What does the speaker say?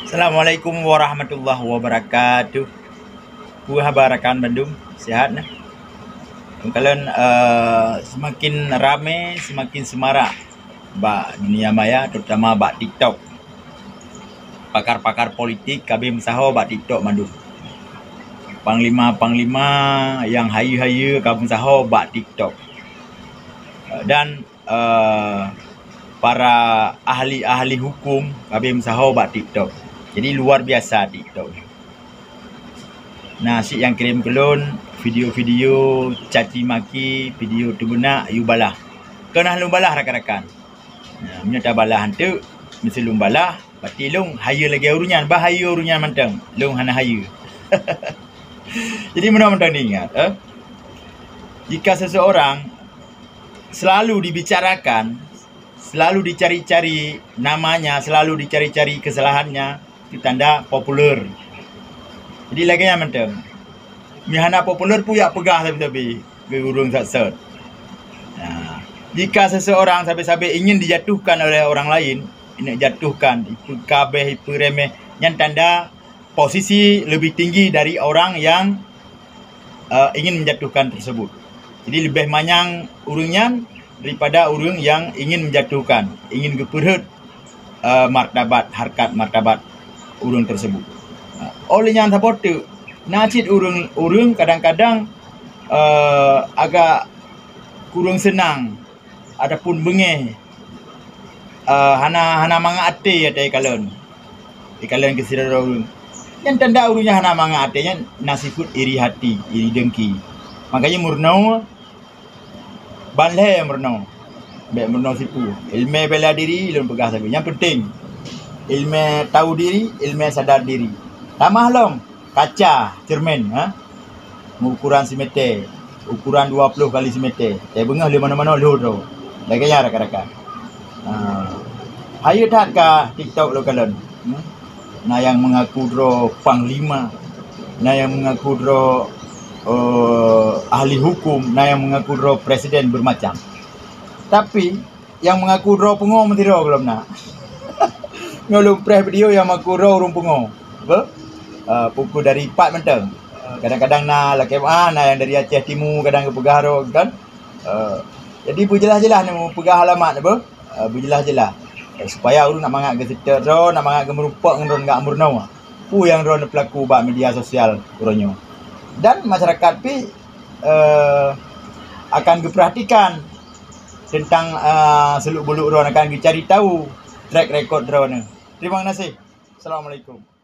Assalamualaikum warahmatullahi wabarakatuh. Buah barakan Bandung, sihat nah. Kalian semakin ramai, semakin semarak bak dunia maya, terutama bak TikTok. Pakar-pakar politik kami mensaho bak TikTok Bandung. Panglima-panglima yang hayu-hayu kami mensaho bak TikTok. Dan para ahli-ahli hukum kami mensaho bak TikTok. Jadi luar biasa TikTok. Nah, si yang kirim kelon video-video caci maki, video tu benak you balah. Kena lung balah rakan-rakan. Nah, menyata balah hantu, mesti lung balah, berarti lung hayu lagi urunyan, bahaya urunyan mantang. Lung hana hayu. Jadi mudah-mudahan diingat, jika seseorang selalu dibicarakan, selalu dicari-cari namanya, selalu dicari-cari kesalahannya, itu tanda popular. Jadi lagi yang mentang. Mihana popular pun ya pegah tapi berurung saksat. Nah, jika seseorang sampai-sampai ingin dijatuhkan oleh orang lain, ini jatuhkan, itu kabeh, itu remeh, yang tanda posisi lebih tinggi dari orang yang ingin menjatuhkan tersebut. Jadi lebih manyang urungnya daripada urung yang ingin menjatuhkan, ingin geperhut martabat, harkat martabat urung tersebut. Olehnya supporter nacit urung kadang-kadang agak kurang senang adapun bengeh hana manga ate ya kalon kesidara urung yang tanda urungnya hana manga atenya nasifut iri hati, iri dengki. Makanya murnau banle murnau murnau sipu ilmu bela diri ilmu pegah sabi. Yang penting ilmu tahu diri, ilmu sadar diri. Tamah long kaca cermin ukuran semeter, ukuran 20 kali semeter. Bengah di mana-mana lu tu. Laganya rakan-rakan. Hayu tak ka TikTok lo kalian. Nah yang mengaku dro panglima, nah yang mengaku dro ahli hukum, nah yang mengaku dro presiden bermacam. Tapi yang mengaku dro pengo menteri belum nak. Ngolong press video yang mengaku dro urung pengo. Apa? Pukul dari 4 mentang. Kadang-kadang na laki na yang dari Aceh Timur kadang ke Pegaharo kan. Jadi berjelas-jelas nak pegah alamat apa? Berjelas-jelas. Supaya urang nak mangat ke seter ro, nak mangat ke merupak ngon ngak murnau. Pu yang ro pelaku bak media sosial uronyo. Dan masyarakat pi akan diperhatikan tentang seluk beluk ro akan dicari tahu track record ro ni. Terima kasih. Assalamualaikum.